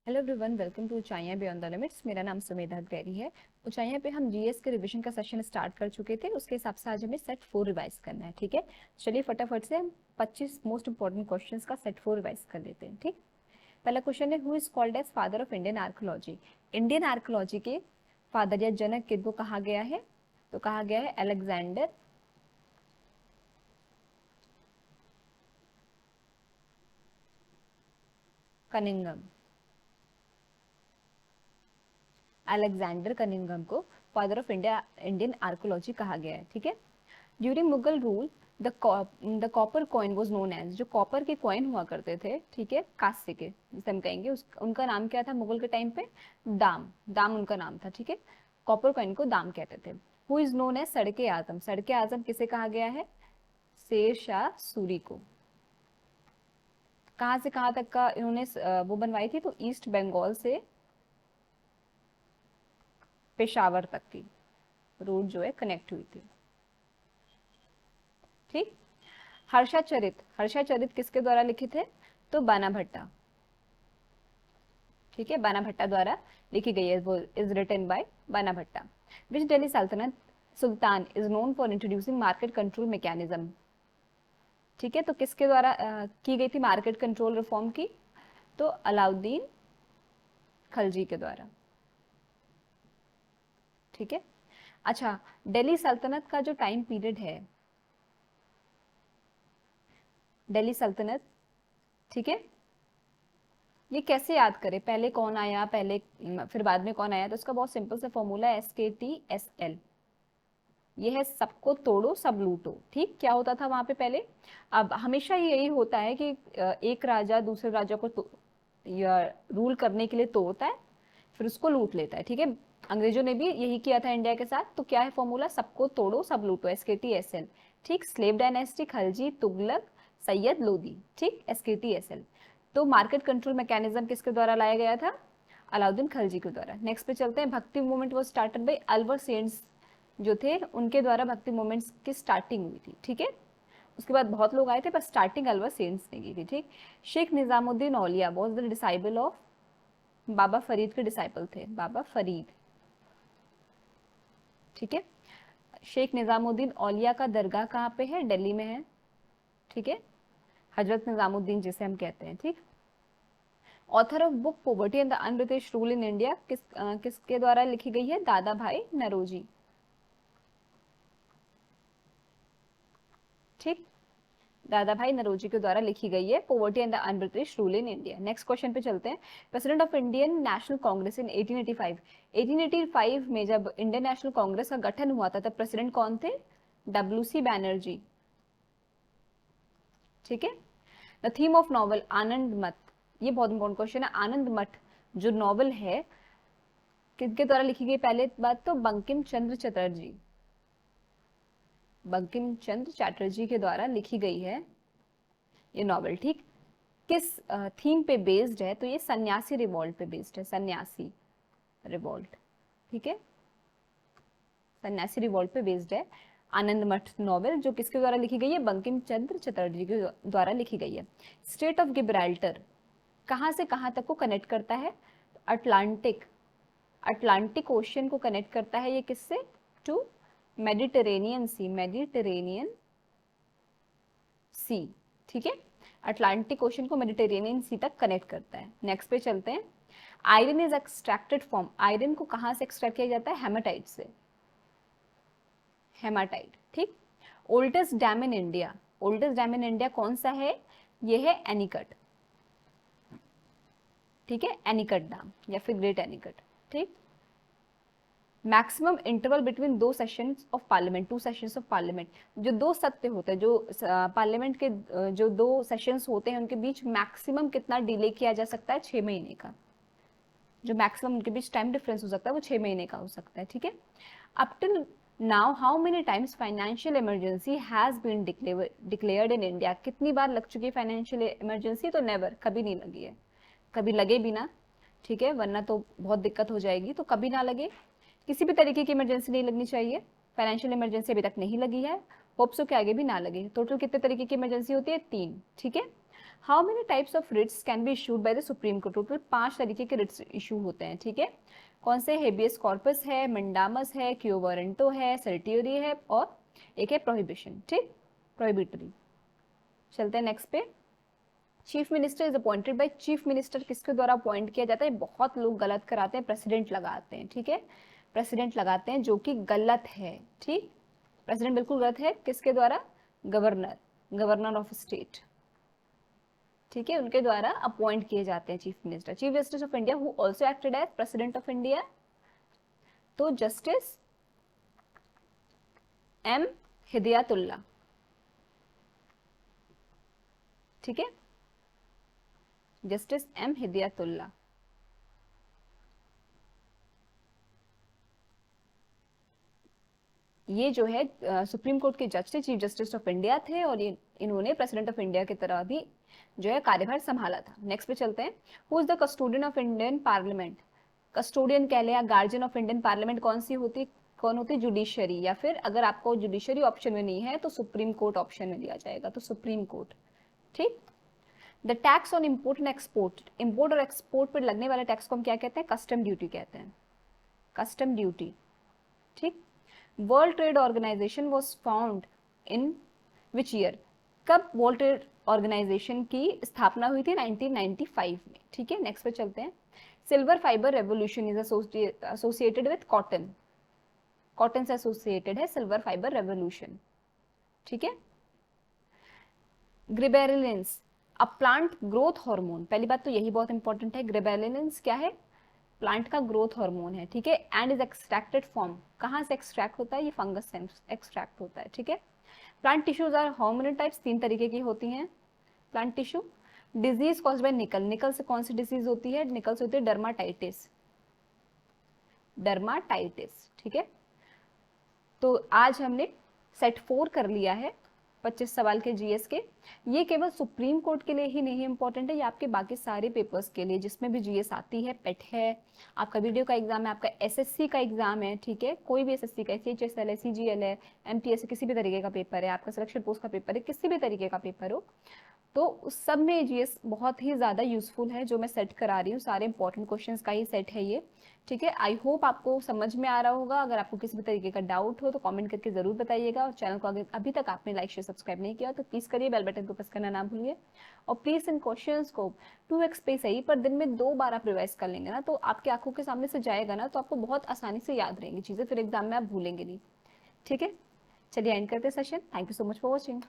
Hello everyone, welcome to ऊंचाइयां beyond the limits. मेरा नाम सुमेधा अग्रैरी है। ऊंचाइयां पे हम जीएस के रिवीजन का सेशन स्टार्ट कर चुके थे। उसके हिसाब से आज हमें सेट 4 रिवाइज करना है। ठीक है, चलिए फटाफट से हम 25 मोस्ट इंपॉर्टेंट क्वेश्चंस का सेट 4 रिवाइज कर लेते हैं। ठीक, पहला क्वेश्चन है, who is called as father of Indian archaeology. Indian archaeology के फादर या जनक किनको कहा गया है? तो कहा गया है अलेक्जेंडर कनिंघम। अलेक्जेंडर कनिंघम को फादर ऑफ इंडियन आर्कोलॉजी कहा गया है। ठीक है, during Mughal rule the copper coin was known as, जो कॉपर के कॉइन हुआ करते थे, ठीक है, कांस्य के जिसे हम कहेंगे, उनका नाम क्या था मुगल के टाइम पे? दाम। दाम उनका नाम था। ठीक है, कॉपर कॉइन को दाम कहते थे। हु इज नोन एज सड़के आजम। सड़के आजम किसे कहा गया है? शेर शाह सूरी को। कहाँ से कहाँ तक का इन्होंने वो बनवाई थी? तो ईस्ट बंगाल से पेशावर तक की रोड जो है कनेक्ट हुई थी। ठीक, हर्षाचरित। हर्षाचरित किसके द्वारा लिखित है? तो बाना भट्टा। ठीक है, बाना भट्टा द्वारा लिखी गई है। वो इज रिटन बाय बाना भट्टा। Which Delhi Sultanat sultan is known for introducing market control mechanism. ठीक है, तो किसके द्वारा की गई थी मार्केट कंट्रोल रिफॉर्म की? तो अलाउद्दीन खलजी के द्वारा। ठीक है, अच्छा, दिल्ली सल्तनत का जो टाइम पीरियड है, दिल्ली सल्तनत, ठीक है, ये कैसे याद करें? पहले कौन आया, पहले फिर बाद में कौन आया? तो उसका बहुत सिंपल सा फॉर्मूला है, SKTSL। ये है सबको तोड़ो सब लूटो। ठीक, क्या होता था वहां पे पहले? अब हमेशा यही होता है कि एक राजा दूसरे राजा को या रूल करने के लिए तोड़ता है, फिर उसको लूट लेता है। ठीक है, अंग्रेजों ने भी यही किया था इंडिया के साथ। तो क्या है फॉर्मूला? सबको तोड़ो सब लूटो, SKTSL। ठीक, स्लेव डायनेस्टी, खलजी, तुगलक, सैयद, लोदी। ठीक, SKTSL। तो मार्केट कंट्रोल मैकेनिज्म किसके द्वारा लाया गया था? अलाउद्दीन खलजी के द्वारा। नेक्स्ट पे चलते हैं। भक्ति मूवमेंट वो स्टार्टेड बाई अल्वर सेंट्स, जो थे उनके द्वारा भक्ति मूवमेंट्स की स्टार्टिंग हुई थी। ठीक है, उसके बाद बहुत लोग आए थे, पर स्टार्टिंग अल्वर सेंट्स ने की थी। ठीक, शेख निजामुद्दीन औलिया वाज द डिसाइबल ऑफ, बाबा फरीद के डिसाइपल थे, बाबा फरीद। ठीक है, शेख निजामुद्दीन औलिया का दरगाह कहाँ पे है? दिल्ली में है। ठीक है, हजरत निजामुद्दीन जिसे हम कहते हैं। ठीक, author of book poverty and the un British rule in India किसके द्वारा लिखी गई है? दादा भाई नरोजी। ठीक, दादा भाई नरोजी के द्वारा लिखी गई है poverty and the un British rule in India. Next question पे चलते हैं। President of Indian National Congress in 1885। 1885 में जब इंडियन नेशनल कांग्रेस का गठन हुआ था, तब प्रेसिडेंट कौन थे? WC बैनर्जी। ठीक है, द थीम ऑफ नॉवल आनंद मठ, ये बहुत इंपॉर्टेंट क्वेश्चन है। आनंद मठ जो नॉवल है किसके द्वारा लिखी गई? पहले बात तो बंकिम चंद्र चटर्जी, बंकिम चंद्र चटर्जी के द्वारा लिखी गई है ये नॉवल। ठीक, किस थीम पे बेस्ड है? तो ये सन्यासी रिवॉल्ट पे बेस्ड है, सन्यासी रिवॉल्ट। ठीक है, सन्यासी रिवॉल्ट पे बेस्ड है आनंद मठ नॉवेल, जो किसके द्वारा लिखी गई है? बंकिम चंद्र चटर्जी के द्वारा लिखी गई है। स्ट्रेट ऑफ गिब्राल्टर कहाँ से कहाँ तक को कनेक्ट करता है? अटलांटिक, अटलांटिक ओशियन को कनेक्ट करता है ये किससे? टू मेडिटेरेनियन सी, मेडिटेरेनियन सी। ठीक है, अटलांटिक ओशन को मेडिटेरेनियन सी तक कनेक्ट करता है। नेक्स्ट पे चलते हैं। Iron is extracted from, iron को कहां से एक्सट्रैक्ट किया जाता है? हेमाटाइट से, हेमाटाइट। ठीक, oldest dam in India, oldest dam in India कौन सा है? ये है एनीकट। ठीक है, एनीकट डैम या फिर ग्रेट एनीकट। ठीक, मैक्सिमम इंटरवल बिटवीन दो sessions of parliament, two sessions of parliament, जो दो सत्र होते हैं, जो पार्लियामेंट के जो दो सेशंस होते हैं उनके बीच मैक्सिमम कितना डिले किया जा सकता है? 6 महीने का। जो मैक्सिमम उनके बीच टाइम डिफरेंस हो सकता है वो 6 महीने का हो सकता है। ठीक है, up till now how many times financial emergency has been declared in India. कितनी बार लग चुकी है फाइनेंशियल इमरजेंसी? तो नेवर, कभी नहीं लगी है, कभी लगे भी ना। ठीक है, वरना तो बहुत दिक्कत हो जाएगी, तो कभी ना लगे। किसी भी तरीके की इमरजेंसी नहीं लगनी चाहिए। फाइनेंशियल इमरजेंसी अभी तक नहीं लगी है, होप्स हो कि आगे भी ना लगे। टोटल कितने तरीके की इमरजेंसी होती है? 3। ठीक है, how many types of writs can be issued by the Supreme Court? Total 5 तरीके के रिट्स इशू होते हैं, ठीक है। कौन से? हेबियस कॉर्पस है, मंडामस है, क्यो वारंटो है, सर्टियोरी है और एक है प्रोहिबिशन, ठीक, प्रोहिबिटरी। चलते हैं नेक्स्ट पे। Chief minister is appointed by, chief minister किसके द्वारा अपॉइंट किया जाता है? बहुत लोग गलत कराते हैं, प्रेसिडेंट लगाते हैं, ठीक है, प्रेसिडेंट लगाते हैं जो कि गलत है, ठीक, प्रेसिडेंट बिल्कुल गलत है। किसके द्वारा? गवर्नर, गवर्नर ऑफ स्टेट, ठीक है, उनके द्वारा अपॉइंट किए जाते हैं chief minister. Chief justice of India who also acted as president of India, तो जस्टिस एम हिदायतुल्लाह, ठीक है, जस्टिस एम हिदायतुल्लाह। ये जो है सुप्रीम कोर्ट के जज थे, चीफ जस्टिस ऑफ इंडिया थे और ये इन्होंने प्रेसिडेंट ऑफ इंडिया की तरह भी जो है कार्यभार संभाला था। नेक्स्ट पे चलते हैं। Who is the custodian of Indian parliament? Custodian कह ले या गार्जियन ऑफ इंडियन पार्लियामेंट कौन सी होती? कौन होती? जुडिशरी, या फिर अगर आपको जुडिशरी ऑप्शन में नहीं है तो सुप्रीम कोर्ट ऑप्शन में दिया जाएगा, तो सुप्रीम कोर्ट, ठीक। The tax on import and export, import और एक्सपोर्ट पर लगने वाले टैक्स को हम क्या कहते हैं? कस्टम ड्यूटी कहते हैं, कस्टम ड्यूटी, ठीक। World Trade Organisation was found in which year? कब वर्ल्ड ट्रेड ऑर्गेनाइजेशन की स्थापना हुई थी? 1995 में, ठीक है। नेक्स्ट पे चलते हैं। Silver fibre revolution is associated with cotton, cotton से एसोसिएटेड है सिल्वर फाइबर रेवोल्यूशन, ठीक है। ग्रिबेरिलिन्स, अ प्लांट ग्रोथ हार्मोन, पहली बात तो यही बहुत इंपॉर्टेंट है, ग्रिबेरिलिन्स क्या है? प्लांट का ग्रोथ हार्मोन है, ठीक है। एंड इज एक्सट्रैक्टेड फ्रॉम, कहाँ से एक्सट्रैक्ट होता है? ये फंगस से एक्सट्रैक्ट होता है, ठीक है। Plant tissues are how many types? 3 तरीके की होती हैं plant tissue. Disease caused by nickel, nickel से कौन सी डिजीज होती है? निकल से होती है डर्माटाइटिस, डर्माटाइटिस, ठीक है। तो आज हमने सेट 4 कर लिया है 25 सवाल के जीएस के। ये केवल सुप्रीम कोर्ट के लिए ही नहीं इंपॉर्टेंट है, ये आपके बाकी सारे पेपर्स के लिए, जिसमें भी जीएस आती है, पेट है, आपका वीडियो का एग्जाम है, आपका एसएससी का एग्जाम है, ठीक है, कोई भी एसएससी का, सीएचएसएल है, सीजीएल है, एमटीएस, किसी भी तरीके का पेपर है, आपका सिलेक्शन पोस्ट का पेपर है, किसी भी तरीके का पेपर हो, तो उस सब में जीएस बहुत ही ज़्यादा यूजफुल है जो मैं सेट करा रही हूँ, सारे इंपॉर्टेंट क्वेश्चंस का ही सेट है ये, ठीक है। आई होप आपको समझ में आ रहा होगा। अगर आपको किसी भी तरीके का डाउट हो तो कमेंट करके जरूर बताइएगा, और चैनल को अगर अभी तक आपने लाइक शेयर सब्सक्राइब नहीं किया तो प्लीज़ करिए, बेल बटन को प्रेस करना ना भूलिए, और प्लीज़ इन क्वेश्चंस को 2x पे सही पर दिन में 2 बार आप रिवाइज कर लेंगे ना, तो आपकी आंखों के सामने से जाएगा ना, तो आपको बहुत आसानी से याद रहेंगी चीज़ें, फिर एग्जाम में आप भूलेंगे नहीं, ठीक है। चलिए एंड करते session. Thank you so much for watching.